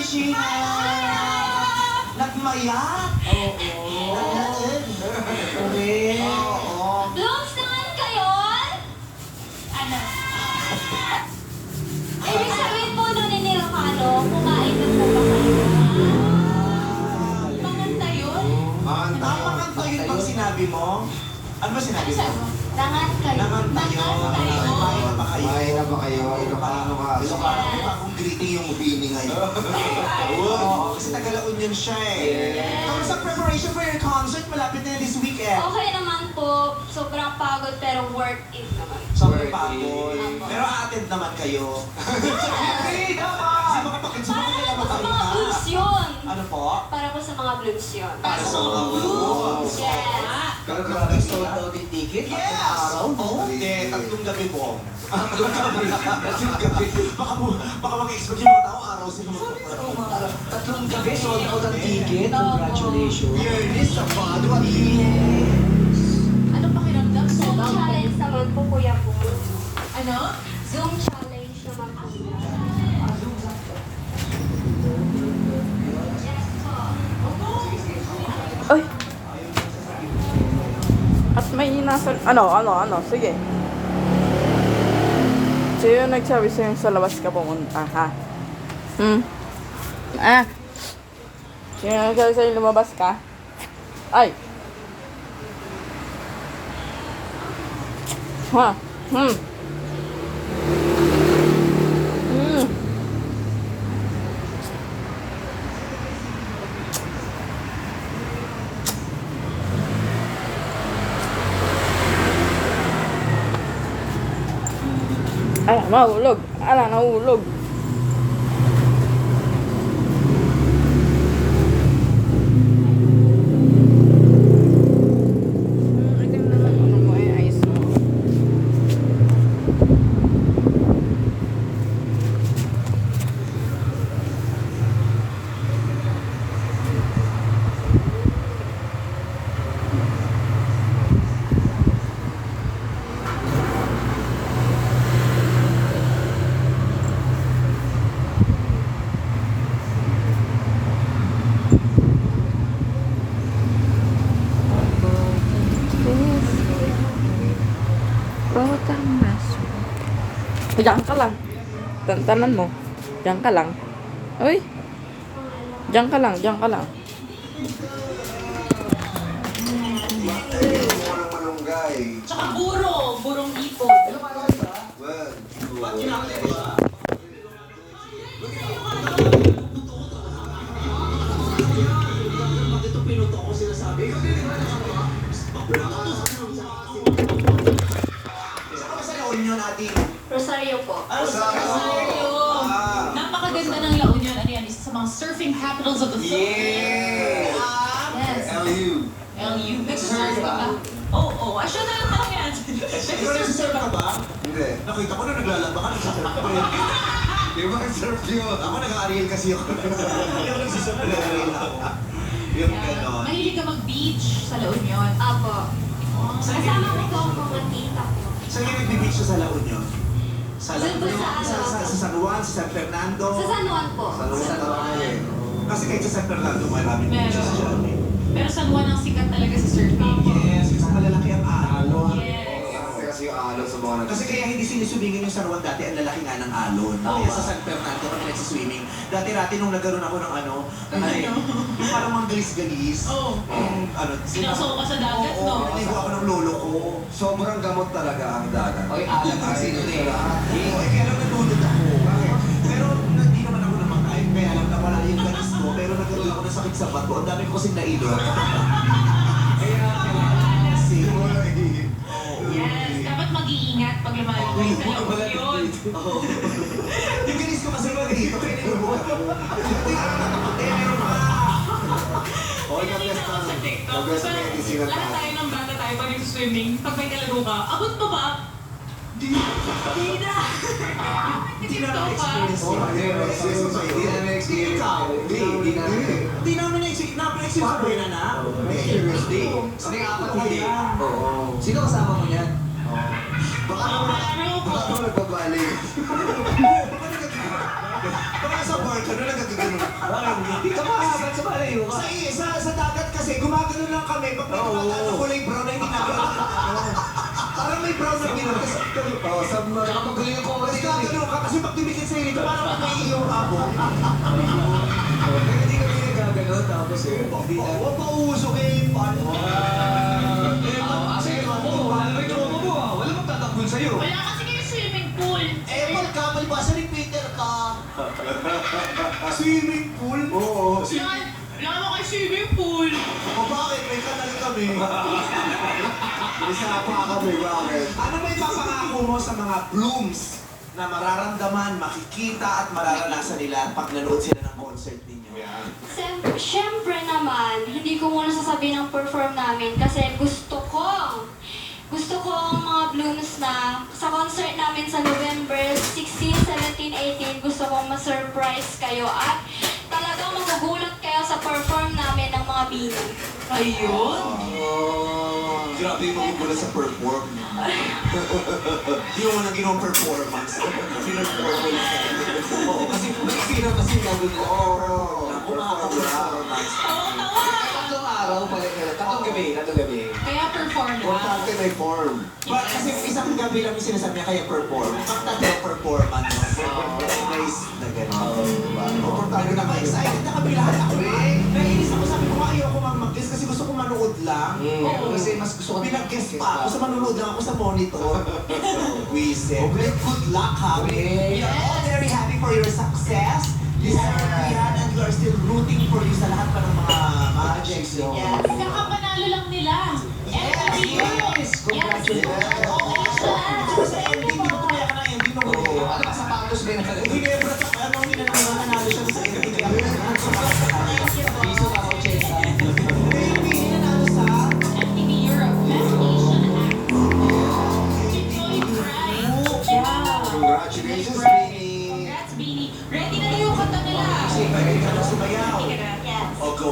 Sheena! Nagmayat! Oo. Naglain. Correct. Oo. Blooms naman kayo? Ano? Ibig sabihin po nun ni Rocano, kumain na po ba kayo? Manganta yun? Napakanta yun bang sinabi mo? Ano ba sinabi mo? Nangat kayo. Nanganta yun. Kumain na ba kayo? Kumain na ba kayo? Ilocano ka. Ilocano. May bagong greeting yung Bini ngayon. Oo, kasi Taga-La Union siya eh. Kamusta preparation for your concert? Malapit na this weekend. Okay naman po. Sobrang pagod pero worth it naman. Sobrang pagod. Pero a-attend naman kayo. Hey, dapat! Kasi makapakit-sumaka Para kaya po sa mga magkaroon blooms yun. Ano po? Para po sa mga blooms yun. Para sa mga blooms. Yes. Pero grabe sold out yung ticket? Yes! Oo. Hindi, tatlong gabi po. Tatlong gabi. Baka mag-expect yung mga tao araw sila magpaparoon. Tatlong gabi sold out ang ticket. Congratulations. Yearness sa Pado at Ano pakiramdam? Zoom challenge naman po, Kuya po. Ano? Zoom challenge naman po. Yes po. Ay! At may nasa... Ano? Sige. Sino nagsabi sa'yo sa labas ka pumunta, ha? Sino nagsabi sa'yo lumabas ka? Ay! Ha? Ay, mahulog. Ala, nahulog. Ito naman ano mo ay ice mo. Botang masuk. Diyan ka lang. Tantanan mo. Diyan ka lang. Uy. Diyan ka lang. Walang malunggay. Tsaka burong ipon. Well, Ba't kinakaliwa ba? Bakit ito pinuto ko sinasabi? Isa ka ba sa La Union, ate? Rosario po. Rosario. Napakaganda ng La Union. Ano yan? Isa sa mga surfing capitals of the Philippines. Yes. LU. LU. Nagsusurf ka ba? Oo. Asya na lang tanong yan. Ikaw nagsisurf ka ba? Hindi. Nakita ko na naglalaba ka, nagsisurf ka pa yun. Di ba surf yun? Ako nag-aariel kasi ako. Hindi ako nagsisurf, nag-aariel ako. Yung gano'n. Mahilig ka mag-beach sa La Union. Apo. Kasama ko po ang mga tita ko. Saan kayo nag-beach sa La Union? Sa La Doon po Union? sa ano? Sa San Juan, sa San Fernando? Sa San Juan po. Kasi kahit sa San Fernando, maraming beaches dyan eh. Pero San Juan ang sikat talaga sa surfing. Yes, kasi malalaki ang alon. Yes. Kasi yung alon sa mga Kasi kaya hindi siniswimming yung San Juan dati, ang lalaki nga ng alon. Kaya sa San Fernando kami nagsiswimming. Dati-rati nung nagkaroon ako ng ano, ay, yung parang mga galis-galis. Oo. Sinasok ka sa dagat, Oo, no? naligo ako ng lolo ko. sobrang gamot talaga ang dagat. Oy, alam ang sino na eh. Oo, kaya lang nalulod ako. Pero hindi naman ako namakain, kaya lang nawala yung galis ko. Pero nagkaroon ako ng sakit sa bato. Ang dami ko kasing nailot. Kaya, kasi, Yes. Dapat mag-iingat pag lumalabas sa La Union. yung galis ko kasi ba dito, kaya nilubog ako. Meron pa. Pinakita ko sa TikTok. Lahat tayo ng bata tayo pag nag-swimming. Pag may nalago ka, abot pa ba? Di na! Hindi na na-experience yun. Hindi na na-experience. Hindi namin na-experience sa buhay na. Seriously. Hindi nga apat hindi. Oo. Sino kasama mo yan? Baka Araw po. nagbabalik. Parang sa park, ano nagkagano? Dito ka, ba't sa malayo ka? Sa dagat kasi, gumagano lang kami. Pag may tumataan na kulay brown na hindi nagano. Parang may brown na gano'n. Oo, sa mga... Tsaka magaling ako Kasi gagano ka, kasi pag tumikit sa'yo rito, parang may iyong abo. Pero hindi kami nagagano, tapos eh, hindi na... Huwag mauso kayo, paano? Sige, ako, wala may tropa mo ah. Wala magtatakbol sa'yo. Wala kasi kayo swimming pool. Magkamalibasa ni Peter ka. Swimming pool? Oo. Wala mo kayo swimming pool. O bakit? May kanal kami. Isa pa kami, bakit? Ano ba ipapangako mo sa mga blooms na mararamdaman, makikita at mararanasan nila pag nanood sila ng concert ninyo? Siyempre naman, hindi ko muna sasabihin ang perform namin kasi gusto ko ang mga blooms na sa concert namin sa November 16, 17, 18, gusto kong ma-surprise kayo at talagang magugulat kayo sa perform namin ng mga bini. Ayun. Grabe yung magugulat sa perform. Di mo nang ginawang performance. Sinag-perform mo lang. Oo, kasi may sino kasi gagawin nila. Oo, Performance. tatlong araw pala nila. Tatlong gabi. Kaya perform na. Importante may form. Kasi isang gabi lang yung sinasabi niya kaya perform. Pag tatlong performance. Nice na gano'n. Importante na excited na kami lahat. Ako naiinis ako, sabi ko nga ayoko mag-guest kasi gusto ko manood lang. Kasi mas gusto ko Pinag-guest pa ako sa manonood lang ako sa monitor. We said, good luck, ha? We are all very happy for your success. You are yan and we are still rooting for you sa lahat pa ng mga projects nyo. Yes. Kakapanalo lang nila. Yes! Congratulations! Saka sa ending, di ba tumaya ka ng ending nung Oo, ano ka sapatos din na Hindi na yung nanalo siya sa ending. Piso ako, Chesa. Baby, nanalo sa... MTV Europe Best Asian Act. Si Joy Pride. Congratulations, Bini! Congrats, Beanie. Ready na yung kanta nila. Kasi magaling ka na sumayaw. Sige na. Yes. O go.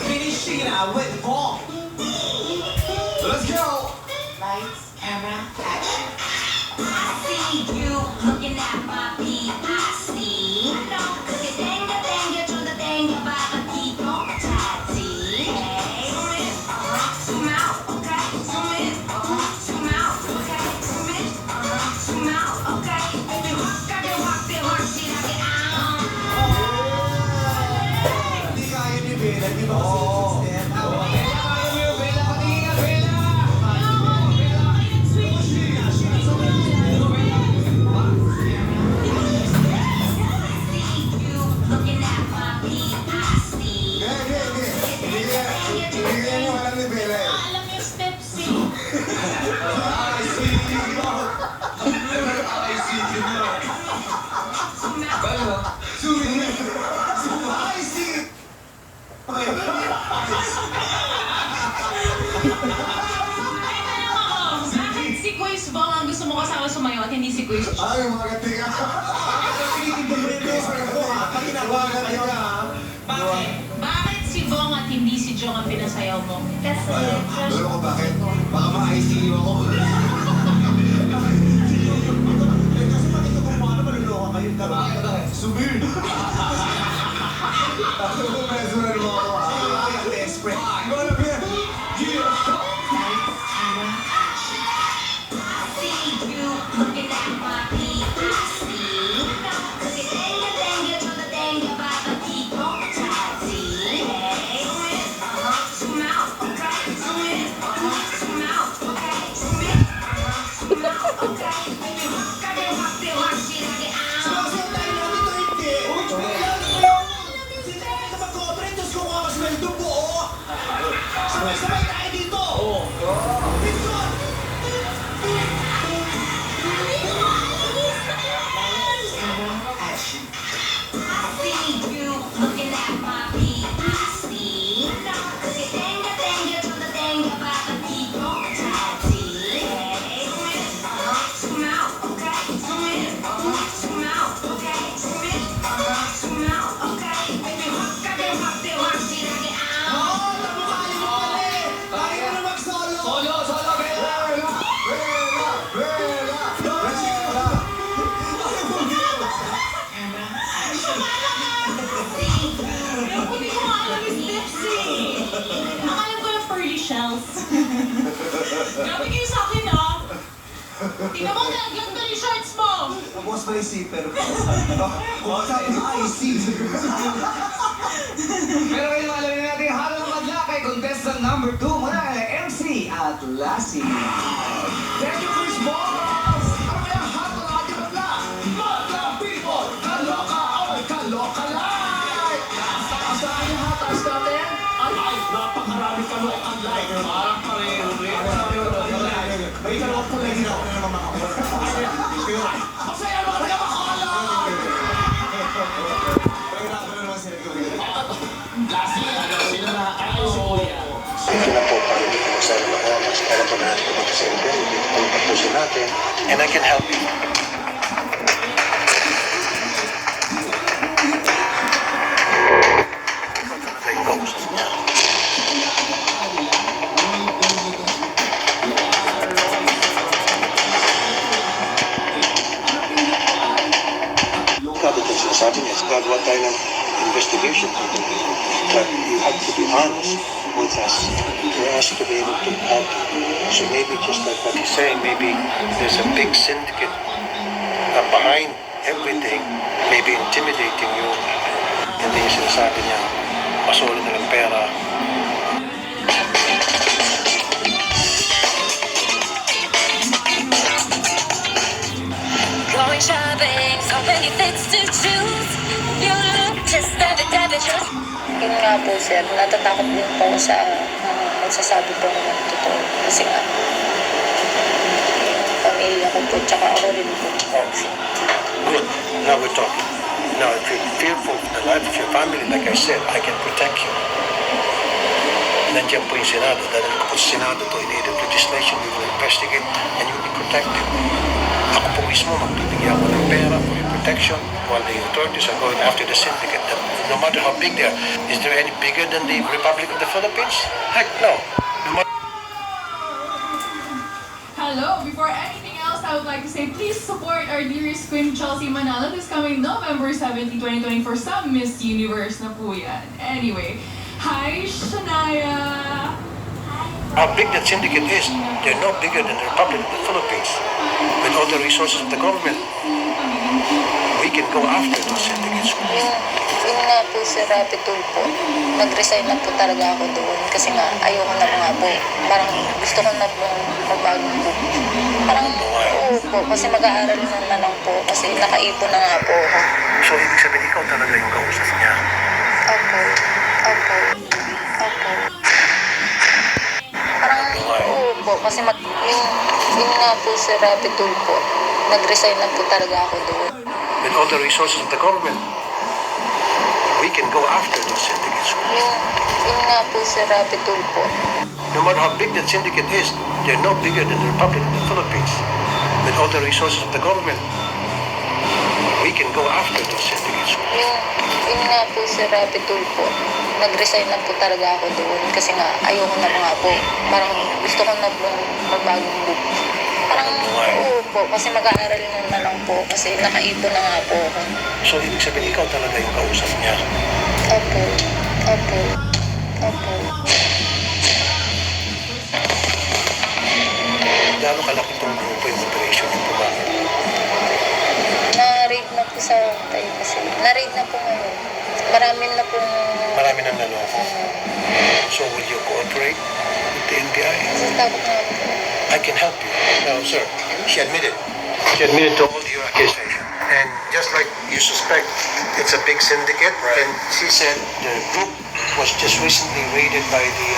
Finishing na with ball. Let's go! Lights, camera, action. I see you looking at my feet. I see. Don't look at thing, do the thing about the keep on tatty. Hey, zoom out, okay? Zoom in, zoom out, okay? Zoom in, zoom out, okay? If you walk, shit, I get out. Hindi kaya ni Bella, di ba kasi yung step? Looking at my feet, I see. Alam yung steps eh. I see! Bakit si Kuis Bong ang gusto mo kasama sumayo at hindi si Kuis Bong? Ay, mga katinga! Pinitibig mo yung best friend ko, ha? Pag ginagawa kayo, ha? Bakit? Bakit si Bong at hindi si Jong ang pinasayaw mo? Kasi crush Alam ko bakit? Baka ma-ICU ako. Kasi pag ito kung paano maluloko kayo, Bakit? Subir! Ako kung mesuran mo ako. Ay, ang best friend. Go na, Pierre! looking at my feet, I see. Cause you do the thing about the keep on tatty. Hey, zoom out, okay? Zoom in, zoom out, okay? Zoom in, zoom out, okay? If you walk, shit, I get out. Sumasayaw tayo lang dito, hindi! Uy, joke lang! Sinabi ka mag-cooperate, tapos kung ako sweldo buo! Yung puti ko nga alam is lips eh. Ang alam ko yung pearly shells. Grabe kayo sa akin ah. Tingnan mo, naglag na yung shorts mo. Tapos may zipper pa. Kung saan IC. Pero ngayon alamin natin halo ng madla kay contestant number 2 mula kay MC at Lassie. Thank you, Chris Boss! Ano kaya halo ng ating madla? Madla people! Kaloka or kaloka live! Asahan yung hatas natin? Ay, napakarami kalokan live. Parang pareho rin. May kalawang po lagi na ako na naman makakuha. Masaya mo kaya makakala! Pahirapan na naman sila gawin. Lassie, ano sila na? Ay, si Kuya. Ito na po para dito sa Bahamas para pag natin dito sa Imperial, dito po tapusin natin, and I can help you. Ito talaga yung kausap niya. Grabe itong sinasabi niya, gagawa tayo ng investigation. But you have to be honest with us for us to be able to help you. So maybe just like what he's saying, maybe there's a big syndicate behind everything, maybe intimidating you. Hindi yung sinasabi niya, masuli na ng pera. Going shopping, so many things to choose. You look just every just. Yun nga po sir, natatakot din po ako sa magsasabi po ako ng totoo. Kasi nga, yung pamilya ko po, tsaka ako rin po. Good. Now we're talking. Now, if you're fearful for the life of your family, like I said, I can protect you. Nandiyan po yung Senado. Dahil po sa Senado to, in aid of legislation, we will investigate and you will be protected. Ako po mismo, magbibigyan ako ng pera for your protection while the authorities are going after the syndicate. No matter how big they are. Is there any bigger than the Republic of the Philippines? Heck no. No matter Hello, before anything else, I would like to say please support our dearest Queen Chelsea Manalo this coming November 17, 2020 for some Miss Universe na po yan. Anyway, hi Shania! how big that syndicate is, they're no bigger than the Republic of the Philippines. With all the resources of the government, we can go after those syndicates. Yun nga po sir, Rapitul po. Nag-resign na po talaga ako doon. Kasi nga, ayoko na nga po. Parang gusto ko na po magbagong po. Parang, oo po. Kasi mag-aaral na lang po. Kasi nakaipon na nga po ako. So, ibig sabihin, ikaw talaga yung kausap niya. Opo. Opo. Opo. Parang, oo po. Kasi yun nga po sir, Rapitul po. Nag-resign na po talaga ako doon. With all the resources of the government, we can go after those syndicates. Yun nga po sir, Rapitul po. No matter how big that syndicate is, they're no bigger than the Republic of the Philippines. With all the resources of the government, we can go after those syndicates. Yun nga po sir, Rapitul po. Nag-resign na po talaga ako doon. Kasi nga, ayoko na nga po. Parang gusto ko na po magbagong book. Parang, oo po. Kasi mag-aaral na lang po. Kasi nakaipon na nga po ako. So, ibig sabihin, ikaw talaga yung kausap niya. Opo. Opo. Opo. Gaano kalaki itong grupo yung operation yung pumama? Na-raid na po sa tayo kasi. Na-raid na po ngayon. Marami na po. Marami nang naloko. So, will you cooperate with the NBI? Kasi takot na po. I can help you. No, sir. She admitted. She admitted to all your accusation. And just like you suspect, it's a big syndicate. Right. And she said the group was just recently raided by the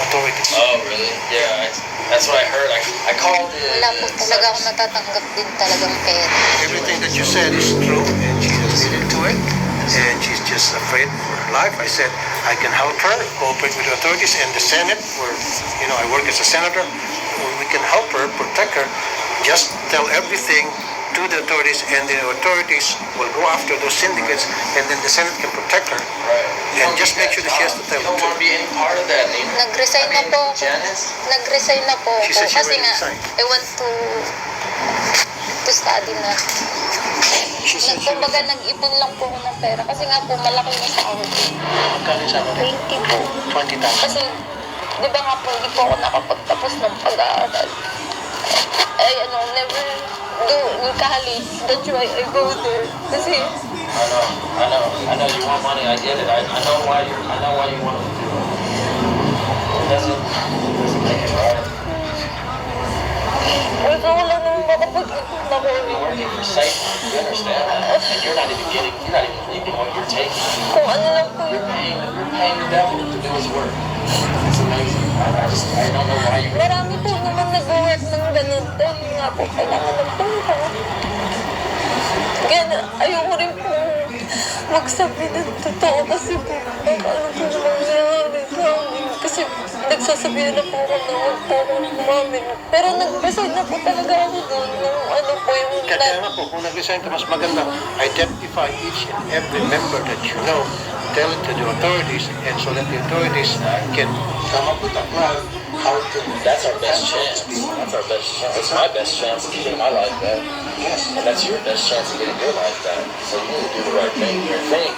authorities. Oh, really? Yeah, that's what I heard. I called it. Wala po talaga ako natatanggap din talagang pera. Everything that you said is true, and she admitted to it. And she's just afraid for her life. I said, I can help her, cooperate with the authorities and the Senate, where, I work as a senator. We can help her, protect her. Just tell everything to the authorities, and the authorities will go after those syndicates, and then the Senate can protect her. Right. And just make sure that she has to tell You the don't want to truth. be any part of that, Nina. Nag-resign na po ako. Janice? Nag-resign na po She ako. said she Kasi already nga, resigned. I want to study na. She said she Kumbaga, nag-ipon lang po ako ng pera. Kasi nga po, malaki na sa ako. magkano sa akin? 20 po. 20,000. Kasi, di ba nga po, hindi po ako nakapagtapos ng pag-aaral. Ay, never do in college. That's why I go there. Kasi, I know you want money. I get it. I know why you want to do it. It doesn't make it right. gusto ko lang naman makapag-ipon ako. You're working for safe. You understand that? And you're not even reaping what you're taking. Kung ano lang po You're yun. paying the devil to do his work. It's amazing. I don't know why you. Marami po naman nag-work ng ganun. Dahil nga po, kailangan ng pera. Kaya ayoko rin po magsabi ng totoo kasi po, ano po naman nangyari sa amin. Kasi nagsasabihan na po ako na huwag po ako umamin. Pero nag-decide na po talaga ako doon nung ano po yung Kaya nga po, kung nag-resign ka, mas maganda, identify each and every member that you know, tell it to the authorities, and so that the authorities can come up with a plan how to. That's our best chance. That's our best chance. It's my best chance of getting my life back. And that's your best chance of getting your life back. So you need to do the right thing. Your thing.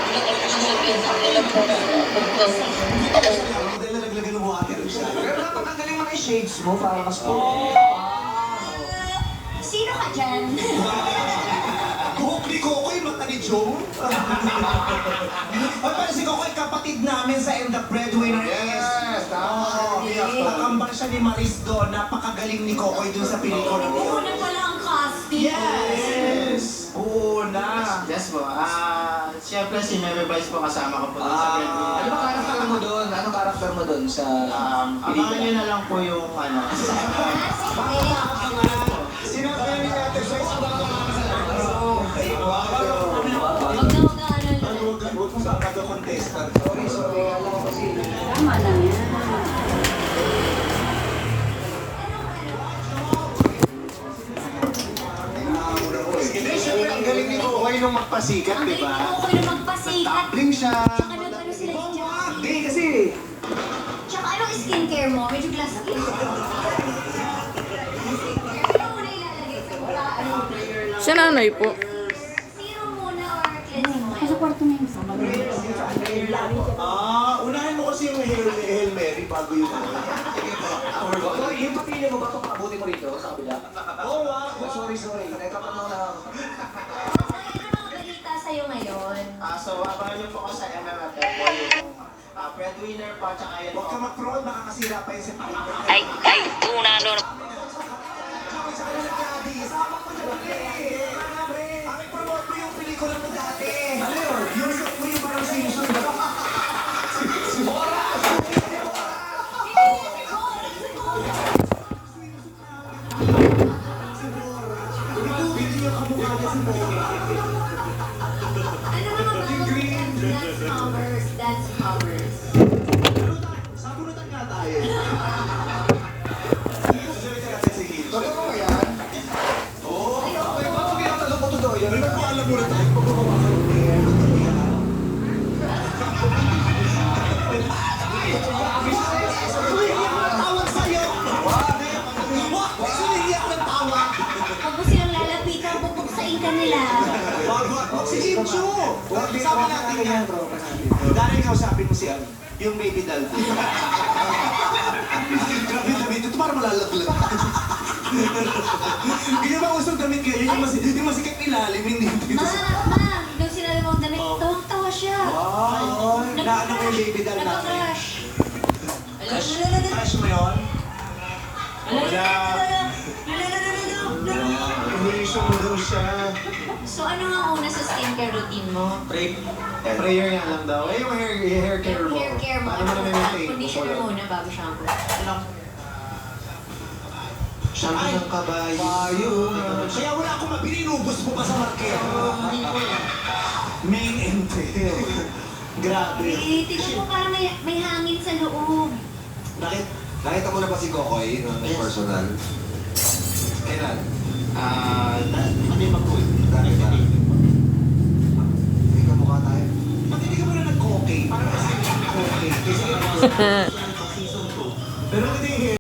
pinagsasabihan ng nila po na ako. Dahil nalaglagan ng water siya. Pero napakagaling mo na yung shades mo para mas po. Sino ka dyan? Kuhok ni Kokoy, mata ni Joe. Ay, parang si Kokoy, kapatid namin sa End the Breadwinner. Yes, tama. Nakambal siya ni Maris doon. Napakagaling ni Kokoy doon sa pelikula. Una pala ang casting. Yes! Una! Yes po. Siyempre si Mary Vice po kasama ko po doon sa Breadwinner. Ano ba karakter mo doon? Anong karakter mo doon sa Abangan nyo na lang po yung ano. Sinabi ni Ate Joyce, ang baka huwag mo sa contestant. Sorry. Tama lang yan. Siyempre, ang galing ni Kokoy nung magpasikat, Ang di galing ba? mo ko yung magpasikat. Bling siya. Tsaka nag-ano sila si Jack. Hindi, kasi Tsaka anong skincare mo? Medyo glass skin. Ano muna ilalagay sa mukha? Ano? Si nanay po. Serum muna or cleansing mo? Sa kwarto na yung sama. unahin mo kasi yung Hail Mary bago yung Yung papilya mo ba ito pakabuti mo rito sa kabila? Oo, Sorry. Teka pa lang. So, ano mga balita sa'yo ngayon? So, abangan nyo po ko sa MMFF po yung Breadwinner po tsaka yun Huwag po. ka mag-fraud, baka kasira pa yung September. Ay, una doon. Promote mo yung pelikula mo dati. Ano yun? Yung suit mo yung parang Simpson. Ano mga covers? That's covers. Sabunutan nga tayo. Susunod ka natin si Hitch. Totoo ba yan? Oo. Bakit tinatanong ko totoo yan? Ano ko alam mo na tayo pagbabawa ka ng hair? Tawag sa'yo! Wag! Sumiyak ng tawag! Huwag mo silang lalapitan, bubuksain ka nila. Wag! Si Kim Chu! Sabi natin yan. Dahil kausapin mo si yung baby doll. Grabe damit ito, parang malalaglag. Ganyan ba usong damit kayo? Yung masikat ilalim, hindi dito. Nung sinabi mong damit, tawang-tawa siya. Ay, naano mo yung baby doll natin? Nagka-crush. Crush mo yun? Wala. Umiisyo mo daw siya. So ano nga una sa skincare routine mo? Prayer nga lang daw. Eh, yung hair care Yung mo. hair care mo, Paano mo na-maintain? conditioner muna bago shampoo. Shampoo ng kabayo. Kaya wala akong mabili, inubos mo pa sa market. Hindi ko lang. Main and tail. Grabe. Eh, tignan mo parang may hangin sa loob. Bakit? Nakita mo na ba si Kokoy ng personal? Kailan? Ano yung mag-cool? Dati ba? May kamukha tayo. Ba't hindi ka muna nag-cocaine? Parang kasi nag-cocaine. Kasi season 2. Pero hindi yung hair